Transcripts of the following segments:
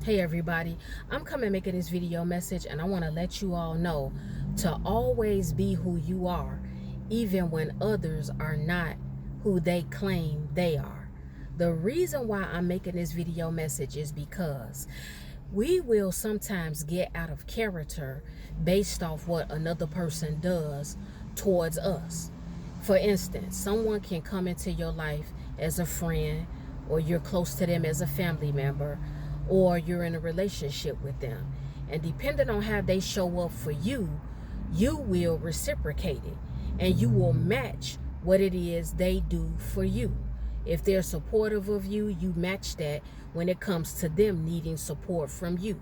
Hey everybody, I'm coming making this video message, and I want to let you all know to always be who you are, even when others are not who they claim they are. The reason why I'm making this video message is because we will sometimes get out of character based off what another person does towards us. For instance, someone can come into your life as a friend, or you're close to them as a family member, or you're in a relationship with them. And depending on how they show up for you, you will reciprocate it and you will match what it is they do for you. If they're supportive of you, you match that when it comes to them needing support from you.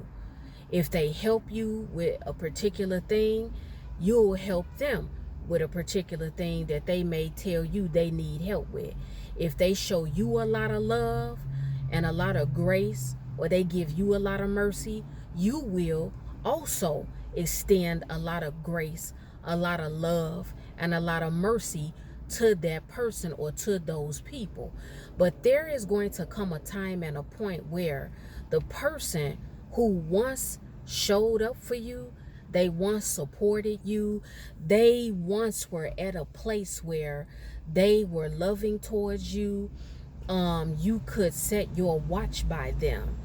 If they help you with a particular thing, you'll help them with a particular thing that they may tell you they need help with. If they show you a lot of love and a lot of grace, or they give you a lot of mercy, you will also extend a lot of grace, a lot of love, and a lot of mercy to that person or to those people. But there is going to come a time and a point where the person who once showed up for you, they once supported you, they once were at a place where they were loving towards you, you could set your watch by them.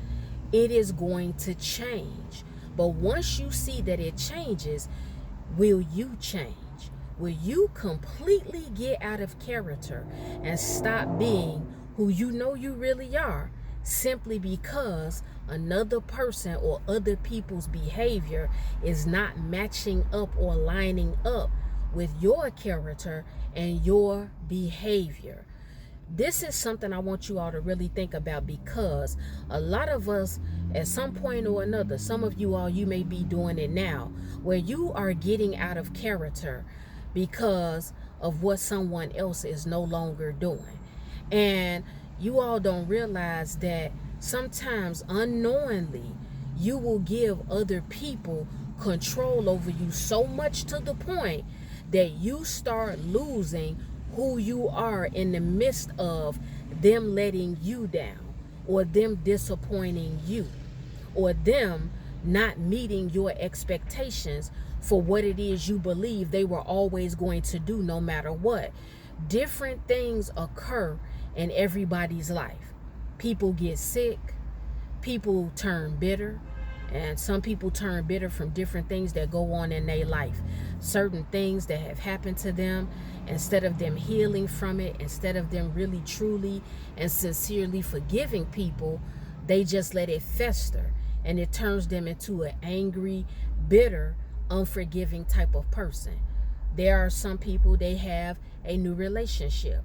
It is going to change. But once you see that it changes, will you change? Will you completely get out of character and stop being who you know you really are, simply because another person or other people's behavior is not matching up or lining up with your character and your behavior? This is something I want you all to really think about, because a lot of us, at some point or another, some of you all, you may be doing it now, where you are getting out of character because of what someone else is no longer doing. And you all don't realize that sometimes unknowingly you will give other people control over you so much to the point that you start losing who you are in the midst of them letting you down, or them disappointing you, or them not meeting your expectations for what it is you believe they were always going to do no matter what. Different things occur in everybody's life. People get sick, people turn bitter, and some people turn bitter from different things that go on in their life. Certain things that have happened to them, instead of them healing from it, instead of them really truly and sincerely forgiving people, they just let it fester, and it turns them into an angry, bitter, unforgiving type of person. There are some people, they have a new relationship.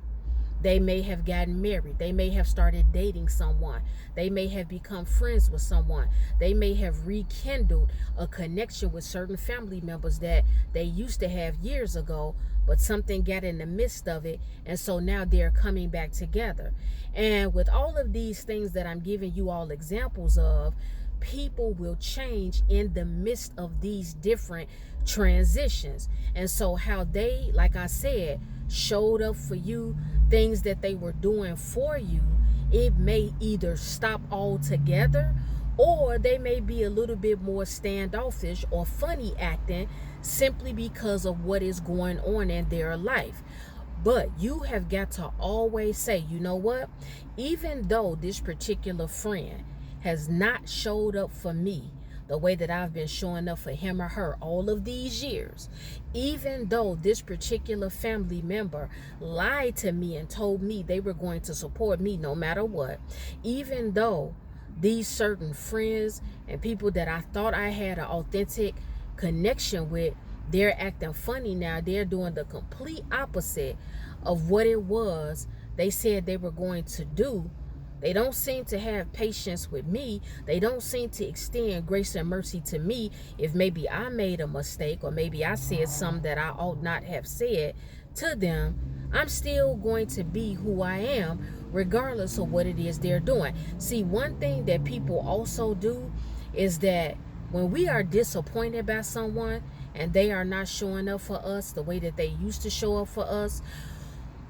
They may have gotten married. They may have started dating someone. They may have become friends with someone. They may have rekindled a connection with certain family members that they used to have years ago, but something got in the midst of it, and so now they're coming back together. And with all of these things that I'm giving you all examples of, people will change in the midst of these different transitions. And so how they, like I said, showed up for you, things that they were doing for you, it may either stop altogether, or they may be a little bit more standoffish or funny acting, simply because of what is going on in their life. But you have got to always say, you know what, even though this particular friend has not showed up for me the way that I've been showing up for him or her all of these years, even though this particular family member lied to me and told me they were going to support me no matter what, even though these certain friends and people that I thought I had an authentic connection with, they're acting funny now. They're doing the complete opposite of what it was they said they were going to do. They don't seem to have patience with me. They don't seem to extend grace and mercy to me if maybe I made a mistake, or maybe I said something that I ought not have said to them. I'm still going to be who I am regardless of what it is they're doing. See, one thing that people also do is that when we are disappointed by someone and they are not showing up for us the way that they used to show up for us,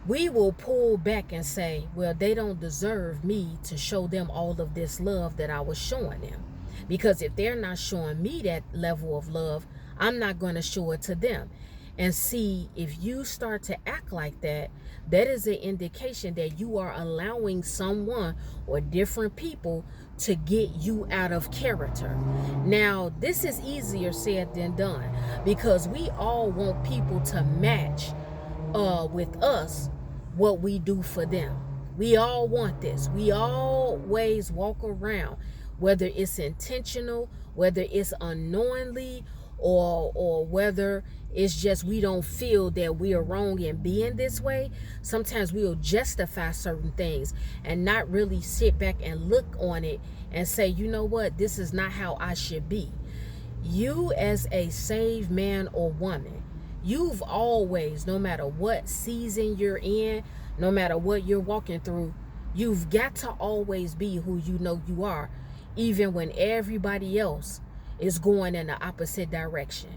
we will pull back and say, well, they don't deserve me to show them all of this love that I was showing them. Because if they're not showing me that level of love, I'm not going to show it to them. And see, if you start to act like that, that is an indication that you are allowing someone or different people to get you out of character. Now, this is easier said than done, because we all want people to match with us what we do for them. We all want this. We always walk around, whether it's intentional, whether it's unknowingly, or whether it's just we don't feel that we are wrong in being this way. Sometimes we'll justify certain things and not really sit back and look on it and say, you know what, this is not how I should be. You as a saved man or woman, you've always, no matter what season you're in, no matter what you're walking through, you've got to always be who you know you are, even when everybody else is going in the opposite direction.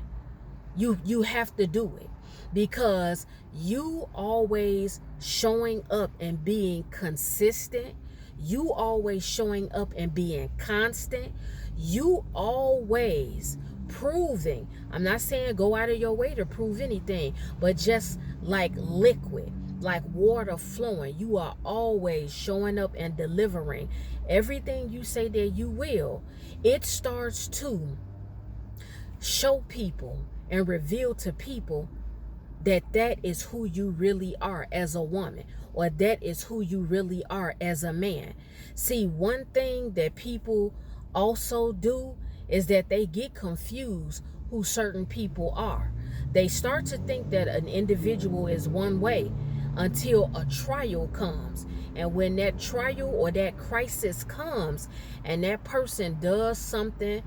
You have to do it, because you always showing up and being consistent, you always showing up and being constant, you always proving. I'm not saying go out of your way to prove anything, but just like liquid, like water flowing, you are always showing up and delivering everything you say that you will. It starts to show people and reveal to people that that is who you really are as a woman, or that is who you really are as a man. See, one thing that people also do is that they get confused who certain people are. They start to think that an individual is one way until a trial comes. And when that trial or that crisis comes and that person does something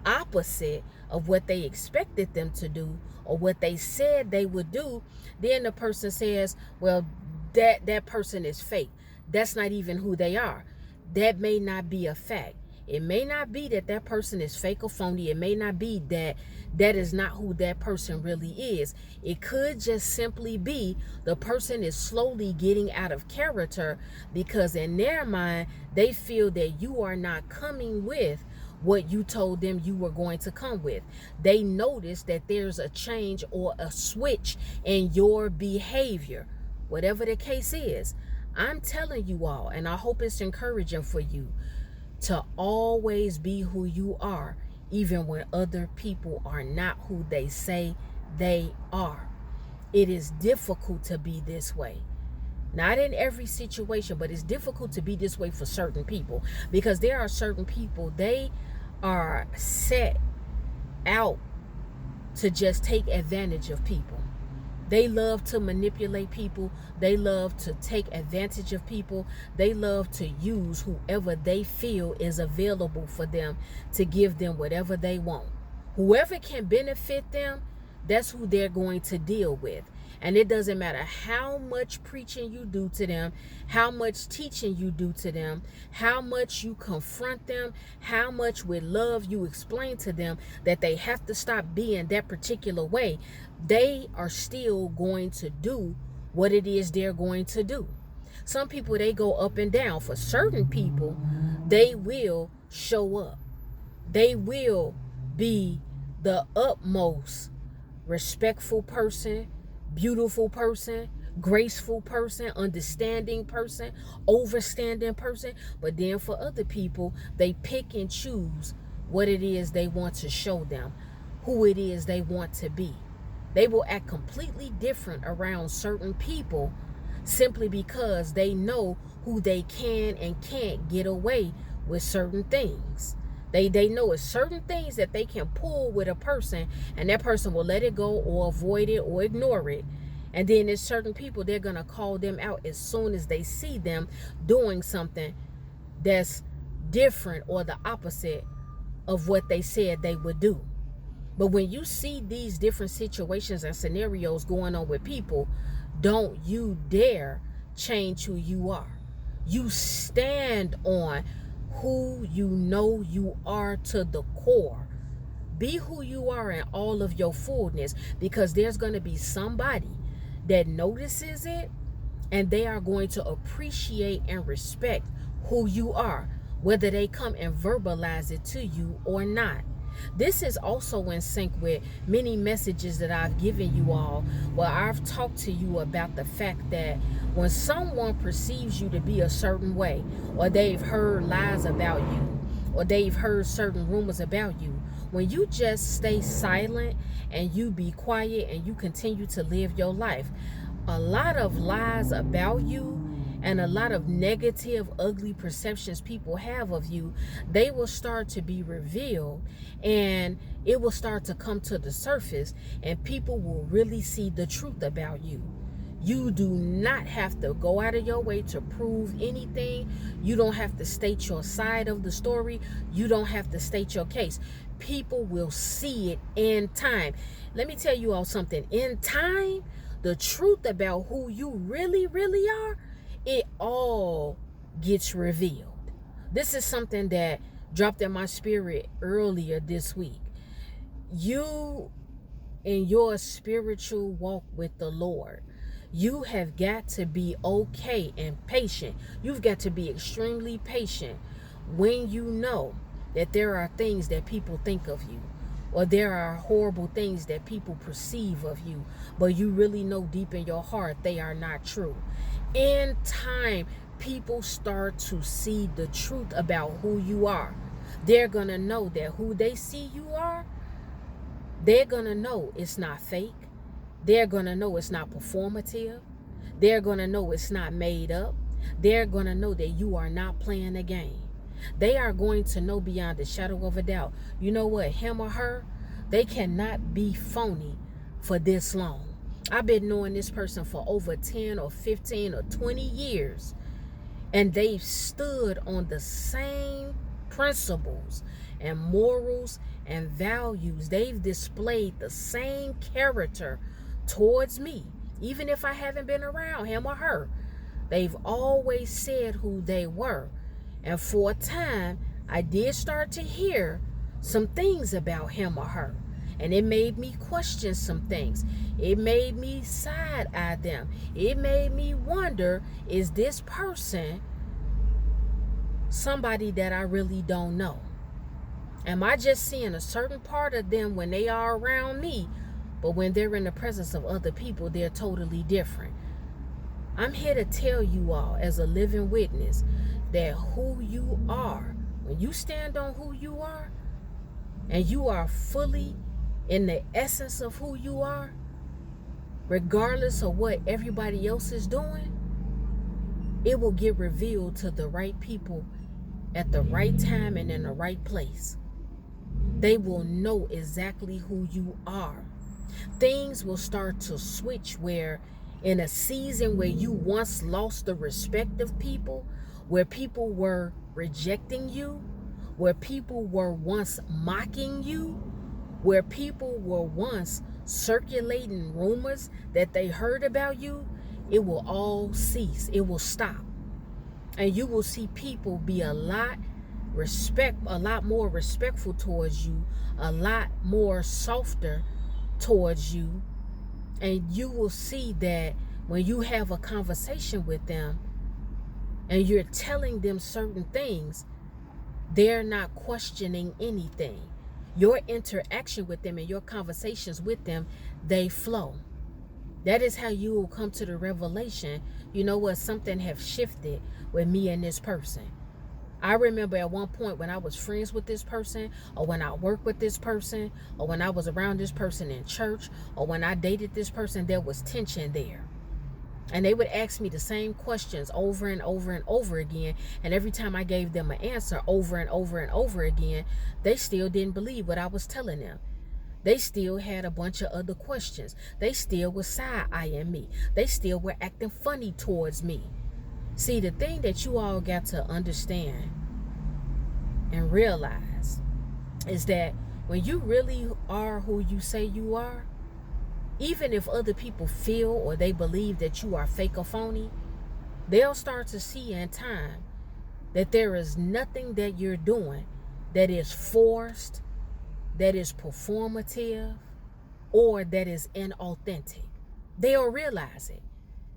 opposite of what they expected them to do or what they said they would do, then the person says, well, that person is fake. That's not even who they are. That may not be a fact. It may not be that that person is fake or phony. It may not be that that is not who that person really is. It could just simply be the person is slowly getting out of character, because in their mind, they feel that you are not coming with what you told them you were going to come with. They notice that there's a change or a switch in your behavior. Whatever the case is, I'm telling you all, and I hope it's encouraging for you, to always be who you are, even when other people are not who they say they are. It is difficult to be this way. Not in every situation, but it's difficult to be this way for certain people, because there are certain people, they are set out to just take advantage of people. They love to manipulate people. They love to take advantage of people. They love to use whoever they feel is available for them to give them whatever they want. Whoever can benefit them, that's who they're going to deal with. And it doesn't matter how much preaching you do to them, how much teaching you do to them, how much you confront them, how much with love you explain to them that they have to stop being that particular way. They are still going to do what it is they're going to do. Some people, they go up and down. For certain people, they will show up. They will be the utmost respectful person, beautiful person, graceful person, understanding person, overstanding person. But then for other people, they pick and choose what it is they want to show them, who it is they want to be. They will act completely different around certain people simply because they know who they can and can't get away with certain things. They know it's certain things that they can pull with a person, and that person will let it go or avoid it or ignore it. And then there's certain people, they're going to call them out as soon as they see them doing something that's different or the opposite of what they said they would do. But when you see these different situations and scenarios going on with people, don't you dare change who you are. You stand on who you know you are to the core. Be who you are in all of your fullness, because there's going to be somebody that notices it, and they are going to appreciate and respect who you are. whether they come and verbalize it to you or not. This is also in sync with many messages that I've given you all, where I've talked to you about the fact that when someone perceives you to be a certain way, or they've heard lies about you, or they've heard certain rumors about you, when you just stay silent and you be quiet and you continue to live your life, a lot of lies about you and a lot of negative, ugly perceptions people have of you, they will start to be revealed, and it will start to come to the surface, and people will really see the truth about you. You do not have to go out of your way to prove anything. You don't have to state your side of the story. You don't have to state your case. People will see it in time. Let me tell you all something. In time, the truth about who you really, really are, it all gets revealed. This is something that dropped in my spirit earlier this week. You, in your spiritual walk with the Lord, you have got to be okay and patient. You've got to be extremely patient when you know that there are things that people think of you, or there are horrible things that people perceive of you, but you really know deep in your heart they are not true. In time, people start to see the truth about who you are. They're going to know that who they see you are, they're going to know it's not fake. They're going to know it's not performative. They're going to know it's not made up. They're going to know that you are not playing a game. They are going to know beyond a shadow of a doubt. You know what? Him or her, they cannot be phony for this long. I've been knowing this person for over 10 or 15 or 20 years, and they've stood on the same principles and morals and values. They've displayed the same character towards me, even if I haven't been around him or her. They've always said who they were. And for a time, I did start to hear some things about him or her. And it made me question some things. It made me side-eye them. It made me wonder, is this person somebody that I really don't know? Am I just seeing a certain part of them when they are around me, but when they're in the presence of other people, they're totally different? I'm here to tell you all, as a living witness, that who you are, when you stand on who you are, and you are fully in the essence of who you are, regardless of what everybody else is doing, it will get revealed to the right people at the right time and in the right place. They will know exactly who you are. Things will start to switch, where in a season where you once lost the respect of people, where people were rejecting you, where people were once mocking you, where people were once circulating rumors that they heard about you, it will all cease. It will stop. And you will see people be a lot more respectful towards you, a lot more softer towards you. And you will see that when you have a conversation with them and you're telling them certain things, they're not questioning anything. Your interaction with them and your conversations with them, they flow. That is how you will come to the revelation, you know what, something have shifted with me and this person. I remember at one point when I was friends with this person, or when I worked with this person, or when I was around this person in church, or when I dated this person, there was tension there. And they would ask me the same questions over and over and over again. And every time I gave them an answer over and over and over again, they still didn't believe what I was telling them. They still had a bunch of other questions. They still were side-eyeing me. They still were acting funny towards me. See, the thing that you all got to understand and realize is that when you really are who you say you are, even if other people feel or they believe that you are fake or phony, they'll start to see in time that there is nothing that you're doing that is forced, that is performative, or that is inauthentic. They'll realize it.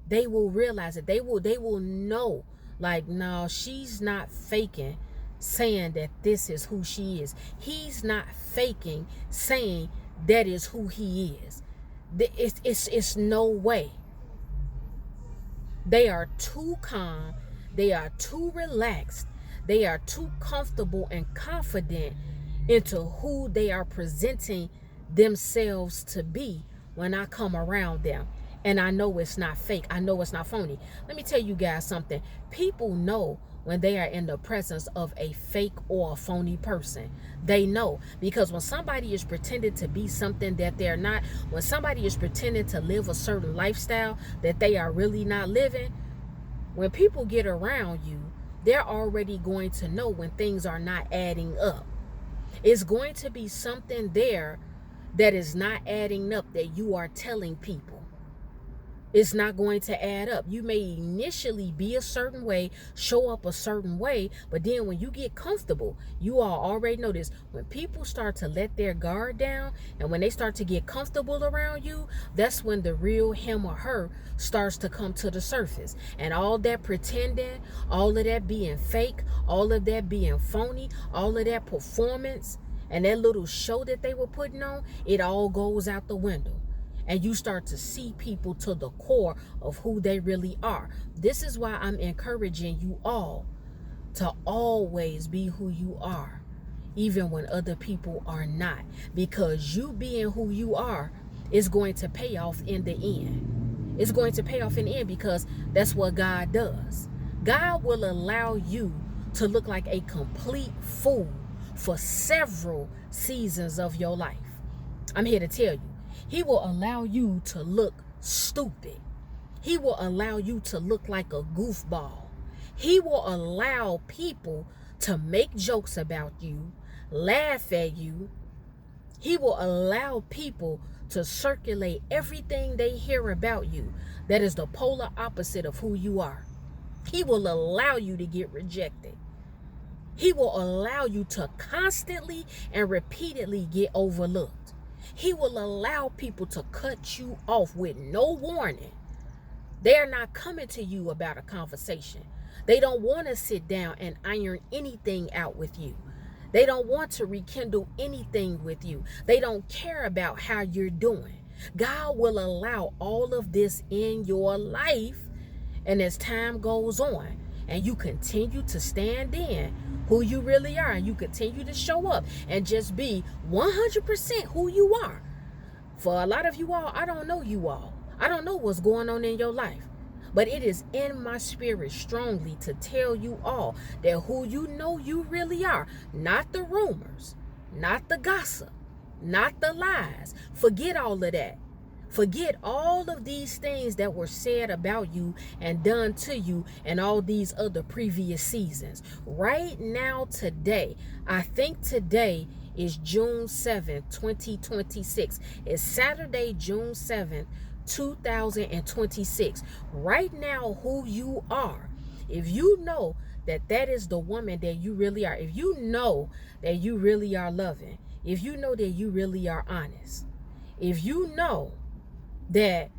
They will realize it. They will know, like, no, she's not faking saying that this is who she is. He's not faking saying that is who he is. It's no way. They are too calm. They are too relaxed. They are too comfortable and confident into who they are presenting themselves to be when I come around them. And I know it's not fake. I know it's not phony. Let me tell you guys something. People know when they are in the presence of a fake or a phony person. They know, because when somebody is pretending to be something that they're not, when somebody is pretending to live a certain lifestyle that they are really not living, when people get around you, they're already going to know when things are not adding up. It's going to be something there that is not adding up that you are telling people. It's not going to add up. You may initially be a certain way, show up a certain way, but then when you get comfortable, you all already know this. When people start to let their guard down and when they start to get comfortable around you, that's when the real him or her starts to come to the surface. And all that pretending, all of that being fake, all of that being phony, all of that performance, and that little show that they were putting on, it all goes out the window. And you start to see people to the core of who they really are. This is why I'm encouraging you all to always be who you are, even when other people are not. Because you being who you are is going to pay off in the end. It's going to pay off in the end because that's what God does. God will allow you to look like a complete fool for several seasons of your life. I'm here to tell you. He will allow you to look stupid. He will allow you to look like a goofball. He will allow people to make jokes about you, laugh at you. He will allow people to circulate everything they hear about you that is the polar opposite of who you are. He will allow you to get rejected. He will allow you to constantly and repeatedly get overlooked. He will allow people to cut you off with no warning. They're not coming to you about a conversation. They don't want to sit down and iron anything out with you. They don't want to rekindle anything with you. They don't care about how you're doing. God will allow all of this in your life. And as time goes on and you continue to stand in who you really are, and you continue to show up and just be 100% who you are. For a lot of you all, I don't know you all. I don't know what's going on in your life. But it is in my spirit strongly to tell you all that who you know you really are, not the rumors, not the gossip, not the lies. Forget all of that. Forget all of these things that were said about you and done to you and all these other previous seasons. Right now, today, I think today is June 7th, 2026. It's Saturday, June 7th, 2026. Right now, who you are, if you know that that is the woman that you really are, if you know that you really are loving, if you know that you really are honest, if you know that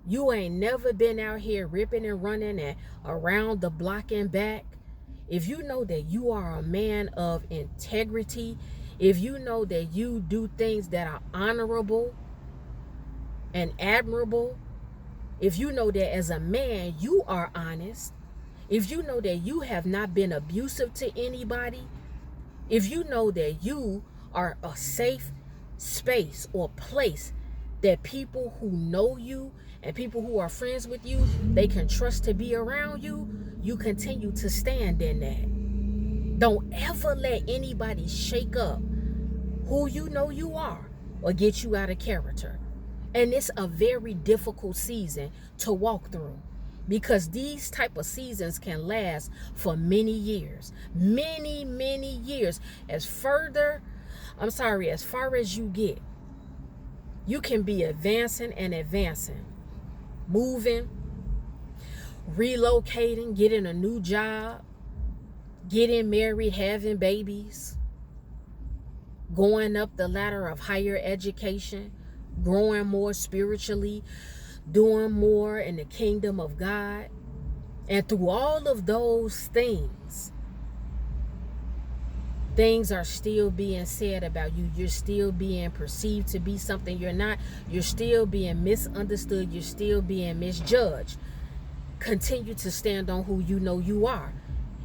you ain't never been out here ripping and running and around the block and back, if you know that you are a man of integrity, if you know that you do things that are honorable and admirable, if you know that as a man you are honest, if you know that you have not been abusive to anybody, if you know that you are a safe space or place that people who know you and people who are friends with you, they can trust to be around you, you continue to stand in that. Don't ever let anybody shake up who you know you are or get you out of character. And it's a very difficult season to walk through because these type of seasons can last for many years, many years. As far as you get, you can be advancing and advancing, moving, relocating, getting a new job, getting married, having babies, going up the ladder of higher education, growing more spiritually, doing more in the kingdom of God. And through all of those things, Things are still being said about you. You're still being perceived to be something you're not. You're still being misunderstood. You're still being misjudged. Continue to stand on who you know you are.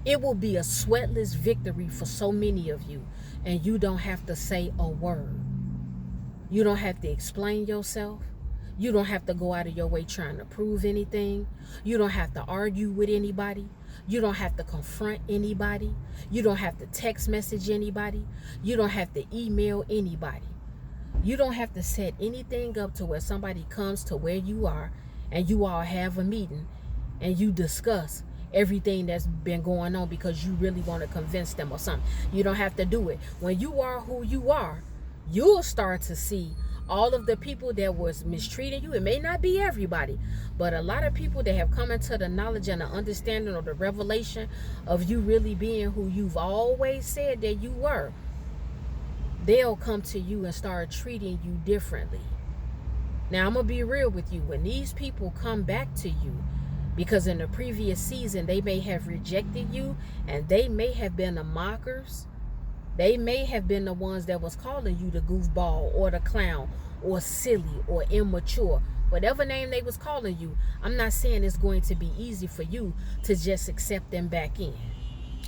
It will be a sweatless victory for so many of you, and you don't have to say a word. You don't have to explain yourself. You don't have to go out of your way trying to prove anything. You don't have to argue with anybody. You don't have to confront anybody. You don't have to text message anybody. You don't have to email anybody. You don't have to set anything up to where somebody comes to where you are and you all have a meeting and you discuss everything that's been going on because you really want to convince them or something. You don't have to do it. When you are who you are, you'll start to see all of the people that was mistreating you. It may not be everybody, but a lot of people that have come into the knowledge and the understanding or the revelation of you really being who you've always said that you were, they'll come to you and start treating you differently. Now, I'm going to be real with you. When these people come back to you, because in the previous season, they may have rejected you and they may have been the mockers. They may have been the ones that was calling you the goofball or the clown or silly or immature. Whatever name they was calling you, I'm not saying it's going to be easy for you to just accept them back in.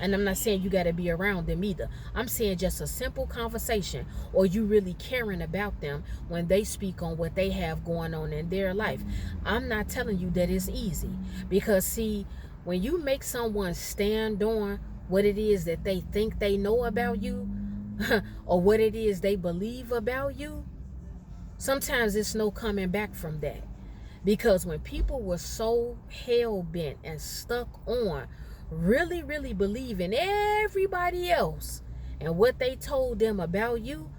And I'm not saying you got to be around them either. I'm saying just a simple conversation or you really caring about them when they speak on what they have going on in their life. I'm not telling you that it's easy. Because see, when you make someone stand on what it is that they think they know about you or what it is they believe about you, sometimes it's no coming back from that. Because when people were so hell-bent and stuck on really believing everybody else and what they told them about you,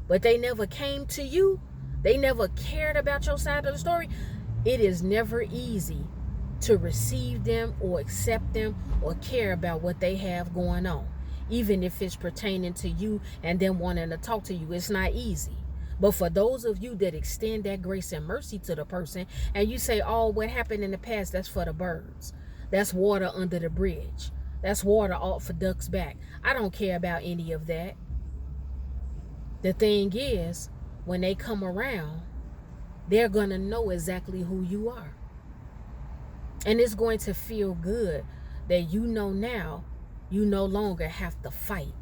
but they never came to you, they never cared about your side of the story, it is never easy to receive them or accept them or care about what they have going on, even if it's pertaining to you and them wanting to talk to you. It's not easy. But for those of you that extend that grace and mercy to the person and you say, oh, what happened in the past, that's for the birds. That's water under the bridge. That's water off for ducks back. I don't care about any of that. The thing is, when they come around, they're going to know exactly who you are. And it's going to feel good that you know now you no longer have to fight.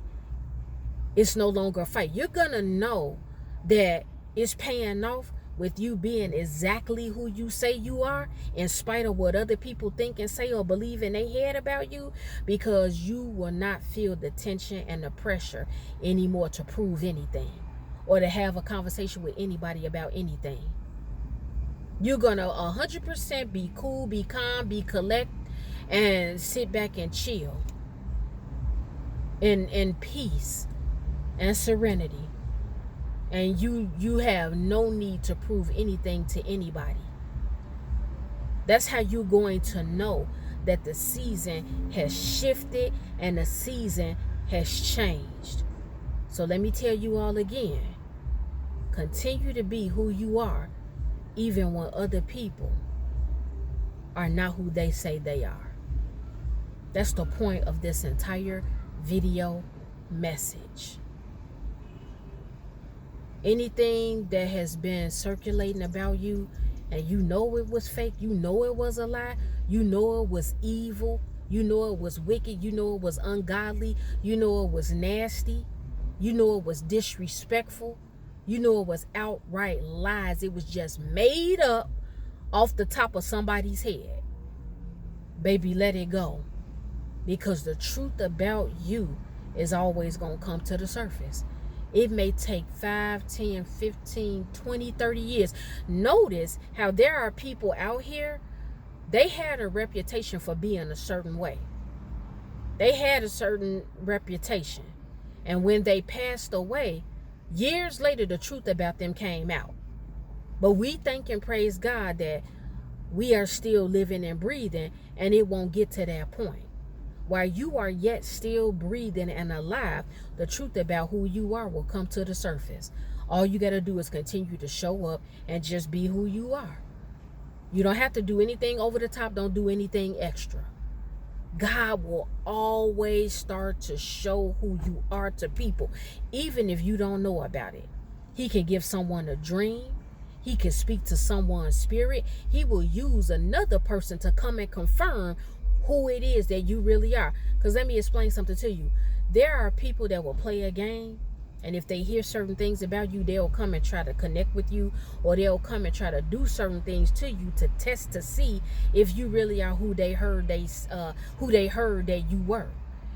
It's no longer a fight. You're going to know that it's paying off with you being exactly who you say you are, in spite of what other people think and say or believe in their head about you, because you will not feel the tension and the pressure anymore to prove anything or to have a conversation with anybody about anything. You're going to 100% be cool, be calm, be collect, and sit back and chill in peace and serenity. And you have no need to prove anything to anybody. That's how you're going to know that the season has shifted and the season has changed. So let me tell you all again, continue to be who you are, even when other people are not who they say they are. That's the point of this entire video message. Anything that has been circulating about you and you know it was fake, you know it was a lie, you know it was evil, you know it was wicked, you know it was ungodly, you know it was nasty, you know it was disrespectful, you know it was outright lies, it was just made up off the top of somebody's head. Baby, let it go. Because the truth about you is always going to come to the surface. It may take 5, 10, 15, 20, 30 years. Notice how there are people out here, they had a reputation for being a certain way. They had a certain reputation. And when they passed away, years later, the truth about them came out. But we thank and praise God that we are still living and breathing, and it won't get to that point. While you are yet still breathing and alive, the truth about who you are will come to the surface. All you got to do is continue to show up and just be who you are. You don't have to do anything over the top. Don't do anything extra. God will always start to show who you are to people, even if you don't know about it. He can give someone a dream. He can speak to someone's spirit. He will use another person to come and confirm who it is that you really are. Because let me explain something to you. There are people that will play a game, and if they hear certain things about you, they'll come and try to connect with you, or they'll come and try to do certain things to you to test to see if you really are who they heard that you were.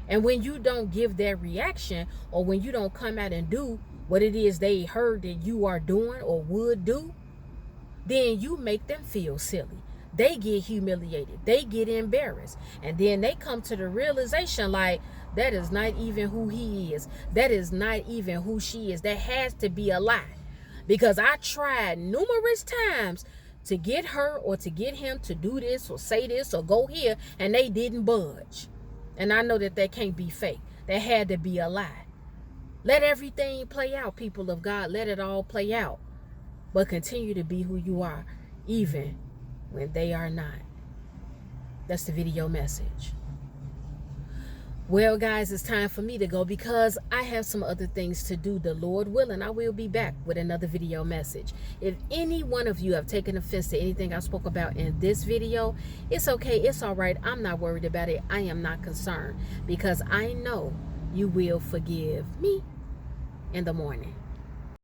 And when you don't give that reaction, or when you don't come out and do what it is they heard that you are doing or would do, then you make them feel silly. They get humiliated. They get embarrassed. And then they come to the realization like, that is not even who he is. That is not even who she is. That has to be a lie. Because I tried numerous times to get her or to get him to do this or say this or go here, and they didn't budge. And I know that can't be fake. That had to be a lie. Let everything play out, people of God. Let it all play out. But continue to be who you are, even when they are not. That's the video message. Well, guys, it's time for me to go because I have some other things to do. The Lord willing, I will be back with another video message. If any one of you have taken offense to anything I spoke about in this video, it's okay. It's all right. I'm not worried about it. I am not concerned because I know you will forgive me in the morning.